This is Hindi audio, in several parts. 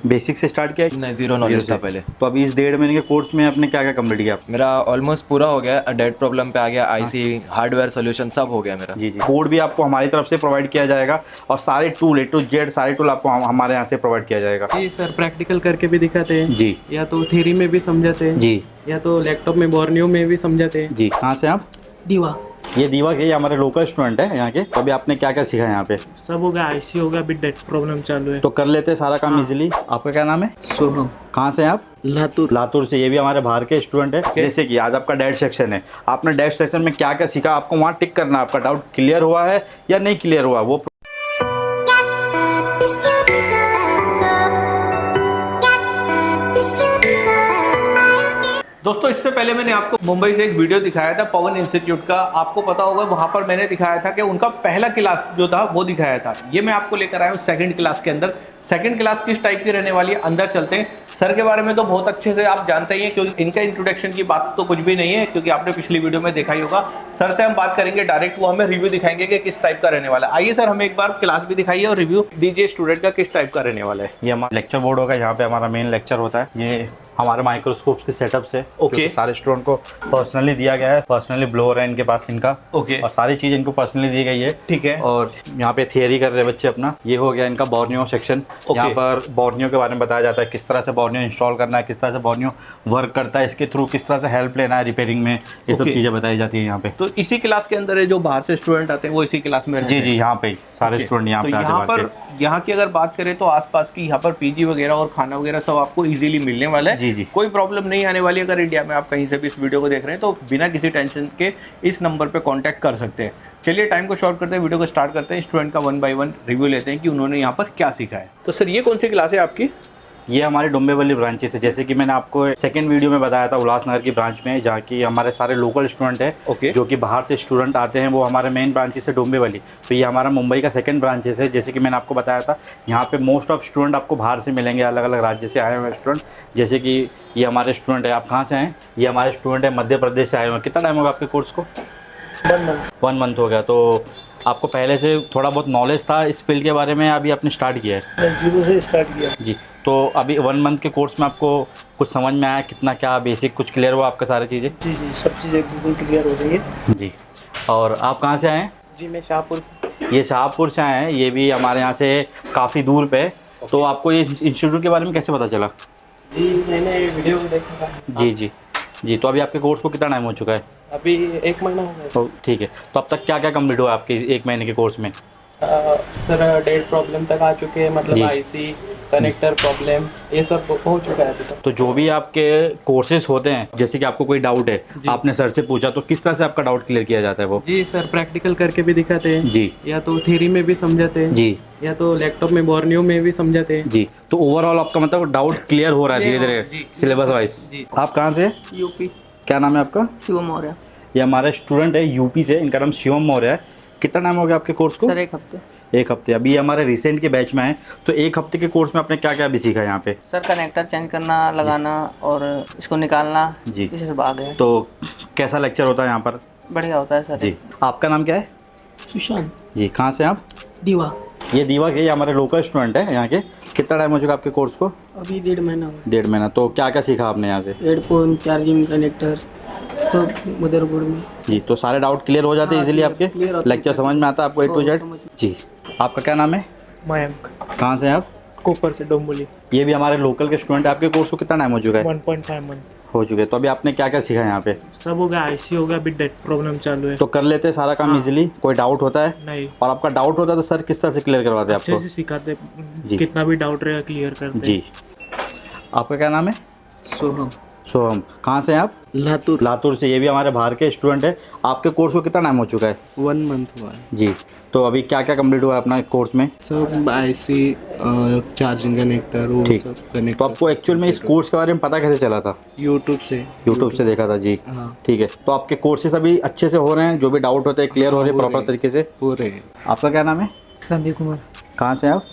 बेसिक से स्टार्ट किया? नहीं, जीरो नॉलेज था पहले। तो अभी इस 1.5 महीने के कोर्स में आपने क्या क्या कंप्लीट किया? मेरा ऑलमोस्ट पूरा हो गया, डेट प्रॉब्लम पे आ गया, आईसी हार्डवेयर सोल्यूशन सब हो गया मेरा। जी जी, कोड भी आपको हमारी तरफ से प्रोवाइड किया जाएगा और सारे टूल A to Z सारे टूल आपको हमारे यहाँ से प्रोवाइड किया जाएगा। जी सर, प्रैक्टिकल करके भी दिखाते हैं जी, या तो थ्योरी में भी समझाते हैं जी या तो लैपटॉप में बोर्नियो में भी समझाते हैं। जी। कहाँ से आप? दीवा। ये दीवा के, ये हमारे लोकल स्टूडेंट है यहाँ के। तो अभी आपने क्या क्या सीखा है यहाँ पे? सब होगा, आईसी होगा, अभी डेट प्रॉब्लम चालू है। तो कर लेते हैं सारा काम इजीली। आपका क्या नाम है? सोहम। कहाँ से हैं आप? लातूर। लातूर से। ये भी हमारे बाहर के स्टूडेंट है। जैसे कि आज आपका डेट सेक्शन है, आपने डेट सेक्शन में क्या क्या सीखा, आपको वहाँ टिक करना है आपका डाउट क्लियर हुआ है या नहीं क्लियर हुआ वो। दोस्तों, इससे पहले मैंने आपको मुंबई से एक वीडियो दिखाया था पवन इंस्टीट्यूट का। आपको पता होगा वहां पर मैंने दिखाया था कि उनका पहला क्लास जो था वो दिखाया था। ये मैं आपको लेकर आया हूँ सेकंड क्लास के अंदर। सेकंड क्लास किस टाइप की रहने वाली है, अंदर चलते हैं। सर के बारे में तो बहुत अच्छे से आप जानते ही हैं, क्योंकि इनका इंट्रोडक्शन की बात तो कुछ भी नहीं है, क्योंकि आपने पिछली वीडियो में देखा ही होगा। सर से हम बात करेंगे डायरेक्ट, वो हमें रिव्यू दिखाएंगे कि किस टाइप का रहने वाला है। आइए सर, हमें एक बार क्लास भी दिखाइए और रिव्यू दीजिए स्टूडेंट का किस टाइप का रहने वाला है। ये हमारा लेक्चर बोर्ड होगा, यहाँ पे हमारा मेन लेक्चर होता है। ये हमारे माइक्रोस्कोप के सेटअप से ओके। सारे स्टूडेंट को पर्सनली दिया गया है। पर्सनली ब्लोअर है इनके पास इनका। ओके। और सारी चीज़ इनको पर्सनली दी गई है। ठीक है। और यहाँ पे थियरी कर रहे हैं बच्चे अपना। ये हो गया इनका बोर्नियो सेक्शन। यहाँ पर बोर्नियो के बारे में बताया जाता है, किस तरह से बोर्नियो इंस्टॉल करना है, किस तरह से बोर्नियो वर्क करता है, इसके थ्रू किस तरह से हेल्प लेना है रिपेयरिंग में, ये सब चीज़ें बताई जाती है यहाँ पे। तो इसी क्लास के अंदर है जो बाहर से स्टूडेंट आते हैं वो इसी क्लास में रहते जी हैं? जी, यहाँ पे सारे स्टूडेंट यहाँ तो पे यहाँ पर यहाँ की अगर बात करें तो आसपास की यहाँ पर पीजी वगैरह और खाना वगैरह सब आपको इजीली मिलने वाला है। जी जी, कोई प्रॉब्लम नहीं आने वाली। अगर इंडिया में आप कहीं से भी इस वीडियो को देख रहे हैं तो बिना किसी टेंशन के इस नंबर पे कांटेक्ट कर सकते हैं। चलिए टाइम को शॉर्ट करते हैं, वीडियो को स्टार्ट करते हैं। स्टूडेंट का 1 बाय 1 रिव्यू लेते हैं कि उन्होंने यहाँ पर क्या सीखा है। तो सर, ये कौन सी क्लास है आपकी? ये हमारे डोंबिवली ब्रांचेस है। जैसे कि मैंने आपको सेकंड वीडियो में बताया था उल्लासनगर की ब्रांच में, जहाँ की हमारे सारे लोकल स्टूडेंट हैं। ओके। जो कि बाहर से स्टूडेंट आते हैं, वो हमारे मेन ब्रांचेस है डोंबिवली। तो ये हमारा मुंबई का सेकंड ब्रांचेस है। जैसे कि मैंने आपको बताया था, यहाँ पे मोस्ट ऑफ स्टूडेंट आपको बाहर से मिलेंगे, अलग अलग राज्य से आए हुए स्टूडेंट। जैसे कि ये हमारे स्टूडेंट है। आप कहाँ से हैं? ये हमारे स्टूडेंट है मध्य प्रदेश से आए हुए हैं। कितना टाइम होगा आपके कोर्स को? 1 मंथ हो गया। तो आपको पहले से थोड़ा बहुत नॉलेज था इस फील्ड के बारे में, अभी आपने स्टार्ट किया है? जीरो से स्टार्ट किया जी। तो अभी 1 मंथ के कोर्स में आपको कुछ समझ में आया, कितना क्या बेसिक कुछ क्लियर हुआ आपका सारी चीज़ें? जी जी, सब चीज़ें बिल्कुल क्लियर हो गई है। जी। और आप कहाँ से आए हैं? जी, मैं शाहपुर। ये शाहपुर से आए हैं। ये भी हमारे यहाँ से काफ़ी दूर पे। तो आपको ये इंस्टीट्यूट के बारे में कैसे पता चला? जी, मैंने वीडियो भी देखा था। जी जी जी। तो अभी आपके कोर्स को कितना टाइम हो चुका है? अभी 1 महीना हो गया। तो ठीक है। तो अब तक क्या क्या कंप्लीट हुआ आपके 1 महीने के कोर्स में? सर, डेट प्रॉब्लम तक आ चुके हैं, जी। मतलब आईसी कनेक्टर प्रॉब्लम ये सब हो चुका है अभी तक। तो जो भी आपके कोर्सेज होते हैं, जैसे कि आपको कोई डाउट है, आपने सर से पूछा, तो किस तरह से आपका डाउट क्लियर किया जाता है वो? जी सर, प्रैक्टिकल करके भी दिखाते हैं जी या तो थ्योरी में भी समझाते हैं जी या तो लैपटॉप में बोर्नियो में भी समझाते हैं। जी। तो ओवरऑल आपका मतलब डाउट क्लियर हो रहा है धीरे धीरे जी। Syllabus wise? जी। आप कहाँ से? यूपी। क्या नाम है आपका? शिवम मौर्य। ये हमारे स्टूडेंट है यूपी से, इनका नाम शिवम मौर्य है। कितना टाइम हो गया आपके कोर्स को? सर 1 हफ्ते। 1 हफ्ते। अभी हमारे रिसेंट के बैच में है। तो 1 हफ्ते के कोर्स में आपने क्या क्या भी सीखा है यहाँ पे? सर, कनेक्टर चेंज करना, लगाना और इसको निकालना, जी। इसे सब आ गया। तो कैसा लेक्चर होता है यहाँ पर? बढ़िया होता है सर। जी। आपका नाम क्या है? सुशांत। जी। कहाँ से आप? दीवा। ये दीवा के, ये हमारे लोकल स्टूडेंट है यहाँ के। कितना टाइम हो चुका आपके कोर्स को? अभी 1.5 महीना हुआ। 1.5 महीना। तो क्या क्या सीखा आपने यहाँ से? हेडफोन, चार्जिंग कनेक्टर सब मदरबोर्ड में। जी। तो सारे डाउट क्लियर हो जाते हैं इजीली आपके? क्लियर होते हैं। लेक्चर समझ में आता है आपको A to Z? जी। आपका क्या नाम है? मयंक। कहाँ से हैं आप? कोपर से, डोंबिवली। ये भी हमारे लोकल के स्टूडेंट है। आपके कोर्स को कितना टाइम हो चुका है? 1.5 मंथ हो चुके हैं। तो अभी आपने क्या क्या सीखा है यहाँ पे? सब होगा, आईसी होगा, अभी डेट प्रॉब्लम चालू है। तो कर लेते हैं सारा काम इजीली। कोई डाउट होता है? नहीं, और आपका डाउट होता है तो सर किस तरह से क्लियर करवाते हैं अच्छे आपको? से सिखाते, जी। कितना भी डाउट रहेगा क्लियर करते। जी। आपका क्या नाम है? सोहम। सोहम। कहाँ से हैं आप? लातूर। लातूर से। ये भी हमारे बाहर के स्टूडेंट है। आपके कोर्स को कितना टाइम हो चुका है? 1 मंथ हुआ है। जी। तो अभी क्या क्या कंप्लीट हुआ है अपना कोर्स में? सब आईसी, चार्जिंग कनेक्टर, वो ठीक। सब तो कनेक्टर। आपको एक्चुअल में इस कोर्स के बारे में पता कैसे चला था? यूट्यूब से। यूट्यूब से देखा था। जी। हाँ। ठीक है। तो आपके कोर्सेज अभी अच्छे से हो रहे हैं? जो भी डाउट होते हैं क्लियर हो रहे हैं प्रॉपर तरीके से? हो रहे हैं। आपका क्या नाम है? संदीप कुमार। कहाँ से हैं आप?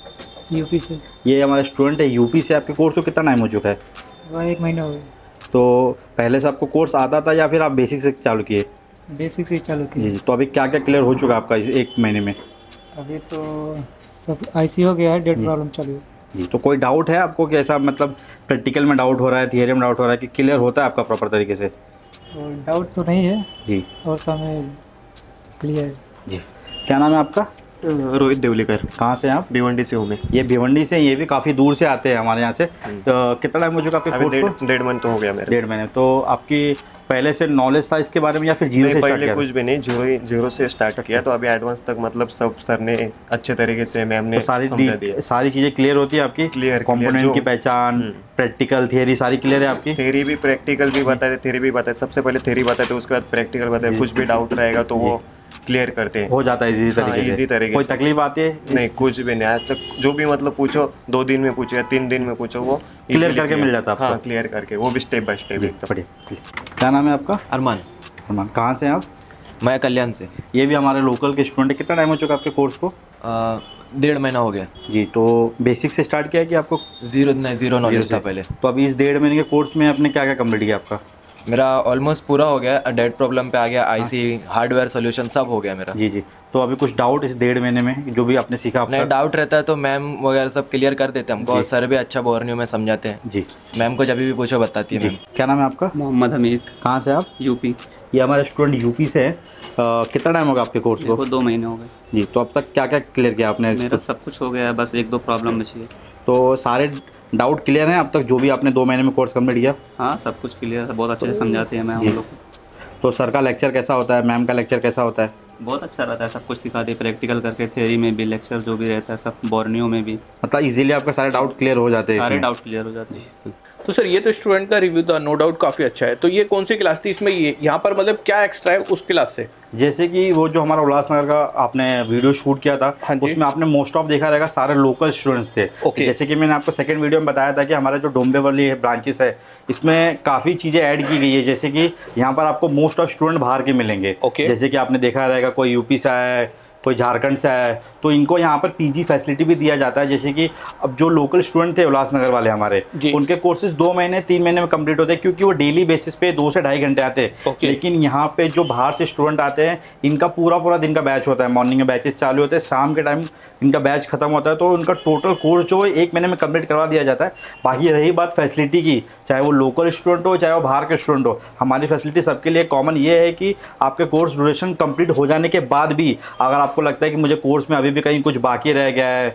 यूपी से। ये हमारे स्टूडेंट है यूपी से। आपके कोर्स को कितना टाइम हो चुका है? वह 1 महीना हो गया। तो पहले से आपको कोर्स आता था या फिर आप बेसिक से चालू किए? बेसिक से चालू जी। तो अभी क्या क्या क्लियर हो चुका है आपका इस 1 महीने में? अभी तो सब आईसी हो गया है, डेट प्रॉब्लम चालू है। जी। तो कोई डाउट है आपको कि ऐसा मतलब प्रैक्टिकल में डाउट हो रहा है, थियरी में डाउट हो रहा है कि क्लियर होता है आपका प्रॉपर तरीके से? डाउट तो नहीं है जी। और समय क्लियर। जी। क्या नाम है आपका? रोहित देवलेकर। कहाँ से हैं आप? भिवंडी से हूँ मैं। ये भिवंडी से, ये भी काफ़ी दूर से आते हैं हमारे यहाँ से। कितना टाइम हो चुका आपके अभी कोर्स को? डेढ़ मंथ तो हो गया मेरे। 1.5 महीने। तो आपकी पहले से नॉलेज था इसके बारे में या फिर जीरो से नहीं, स्टार्ट पहले किया? कुछ भी नहीं, जीरो से स्टार्ट किया। तो अभी एडवांस तक मतलब सब सर ने अच्छे तरीके से मैम ने तो समझा दिया। सारी चीज़ें क्लियर होती है आपकी? क्लियर कंपोनेंट जो की पहचान, प्रैक्टिकल, थियरी सारी क्लियर है आपकी? थेरी भी प्रैक्टिकल भी बताते, थेरी भी बताते। सबसे पहले थेरी बताते, उसके बाद प्रैक्टिकल बताते। कुछ भी डाउट रहेगा तो वो क्लियर करते हैं। हो जाता है इजी हाँ, तरीके easy से? तरीके कोई से। तकलीफ आती है? नहीं, कुछ भी नहीं। आज तक जो भी मतलब पूछो, 2 दिन में पूछो या 3 दिन में पूछो, वो क्लियर easily करके मिल जाता है आपको? हाँ, क्लियर करके, वो भी स्टेप बाय स्टेप एकदम। बढ़िया। क्या नाम है आपका? अरमान। अरमान। कहाँ से हैं आप? मैं कल्याण से। ये भी हमारे लोकल के स्टूडेंट है। कितना टाइम हो चुका आपके कोर्स को? 1.5 महीना हो गया। जी। तो बेसिक से स्टार्ट किया है कि आपको? जीरो नॉलेज था पहले। तो अभी इस 1.5 महीने के कोर्स में आपने क्या क्या कम्प्लीट किया आपका? मेरा ऑलमोस्ट पूरा हो गया। डेड प्रॉब्लम पे आ गया, आईसी हार्डवेयर सॉल्यूशन सब हो गया मेरा। जी जी। तो अभी कुछ डाउट इस 1.5 महीने में जो भी आपने सीखा नहीं, आपका? डाउट रहता है तो मैम वगैरह सब क्लियर कर देते हैं हमको, और सर भी अच्छा बोर्नियो में समझाते हैं। जी। मैम को जब भी पूछो बताती है जी। मैम। क्या नाम है आपका? मोहम्मद हमीद, कहाँ से आप? यूपी। ये हमारे स्टूडेंट यूपी से हैं। कितना टाइम होगा आपके कोर्स मेरे को? को 2 महीने हो गए। जी। तो अब तक क्या क्या क्लियर किया आपने? मेरा सब कुछ हो गया है, बस 1-2 प्रॉब्लम बची है। तो सारे डाउट क्लियर हैं अब तक जो भी आपने 2 महीने में कोर्स कंप्लीट किया? हाँ, सब कुछ क्लियर है, बहुत अच्छे से समझाते हैं मैम हम लोग को। तो सर का लेक्चर कैसा होता है, मैम का लेक्चर कैसा होता है? बहुत अच्छा रहता है, सब कुछ सिखाते हैं, प्रैक्टिकल करके, थ्योरी में भी, लेक्चर जो भी रहता है सब, बोर्नियो में भी मतलब इजीली आपके सारे डाउट क्लियर हो जाते हैं सारे इसमें? डाउट क्लियर हो जाते हैं। तो सर ये तो स्टूडेंट का रिव्यू था, नो डाउट काफ़ी अच्छा है। तो ये कौन सी क्लास थी, इसमें ये यहाँ पर मतलब क्या एक्स्ट्रा है उस क्लास से? जैसे कि वो जो हमारा उल्लासनगर का आपने वीडियो शूट किया था, हाँ जी। उसमें आपने मोस्ट ऑफ देखा रहेगा सारे लोकल स्टूडेंट्स थे। ओके। जैसे कि मैंने आपको सेकंड वीडियो में बताया था कि हमारे जो डोंबिवली ब्रांचेस है इसमें काफ़ी चीज़ें ऐड की गई है। जैसे कि यहाँ पर आपको मोस्ट ऑफ स्टूडेंट बाहर के मिलेंगे। ओके। जैसे कि आपने देखा रहेगा कोई यूपी से आया है, कोई झारखंड से आया है, तो इनको यहाँ पर पीजी फैसिलिटी भी दिया जाता है। जैसे कि अब जो लोकल स्टूडेंट थे उल्लासनगर वाले हमारे, जी। उनके कोर्सेज 2 महीने 3 महीने में कंप्लीट होते हैं क्योंकि वो डेली बेसिस पे 2 से ढाई घंटे आते हैं। ओके। लेकिन यहाँ पे जो बाहर से स्टूडेंट आते हैं इनका पूरा दिन का बैच होता है। मॉर्निंग में बैचेस चालू होते हैं, शाम के टाइम इनका बैच खत्म होता है। तो उनका टोटल कोर्स जो 1 महीने में कंप्लीट करवा दिया जाता है। बाकी रही बात फैसिलिटी की, चाहे वो लोकल स्टूडेंट हो चाहे वो बाहर के स्टूडेंट हो, हमारी फैसिलिटी सबके लिए कॉमन ये है कि आपके कोर्स ड्यूरेशन कंप्लीट हो जाने के बाद भी अगर आपको लगता है कि मुझे कोर्स में अभी भी कहीं कुछ बाकी रह गया है,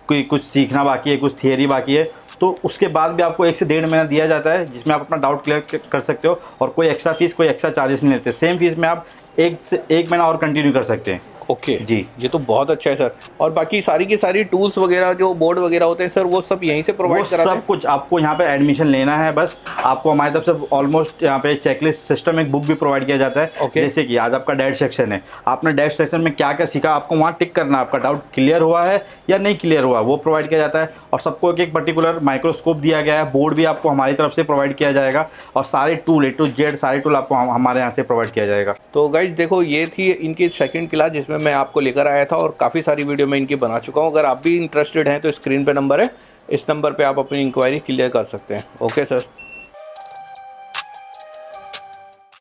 कोई कुछ सीखना बाकी है, कुछ थियरी बाकी है, तो उसके बाद भी आपको 1 से 1.5 महीना दिया जाता है जिसमें आप अपना डाउट क्लियर कर सकते हो। और कोई एक्स्ट्रा फीस, कोई एक्स्ट्रा चार्जेस नहीं लेते। सेम फीस में आप 1 से 1 महीना और कंटिन्यू कर सकते हैं। ओके जी। ये तो बहुत अच्छा है सर। और बाकी सारी की सारी टूल्स वगैरह जो बोर्ड वगैरह होते हैं सर, वो सब यहीं से वो प्रोवाइड कराते हैं? सब कुछ आपको यहाँ पे एडमिशन लेना है, बस आपको हमारी तरफ से ऑलमोस्ट यहाँ पे चेकलिस्ट सिस्टम एक बुक भी प्रोवाइड किया जाता है। ओके। जैसे कि आज आपका डैश सेक्शन है, आपने डैश सेक्शन में क्या क्या सीखा आपको वहाँ टिक करना, आपका डाउट क्लियर हुआ है या नहीं क्लियर हुआ वो प्रोवाइड किया जाता है। और सबको एक पर्टिकुलर माइक्रोस्कोप दिया गया है, बोर्ड भी आपको हमारी तरफ से प्रोवाइड किया जाएगा और सारे टूल A to Z सारे टूल आपको हमारे यहाँ से प्रोवाइड किया जाएगा। तो गाइज देखो, ये थी इनकी सेकंड क्लास जिसमें मैं आपको लेकर आया था और काफ़ी सारी वीडियो मैं इनकी बना चुका हूँ। अगर आप भी इंटरेस्टेड हैं तो स्क्रीन पे नंबर है, इस नंबर पे आप अपनी इंक्वायरी क्लियर कर सकते हैं। Okay sir.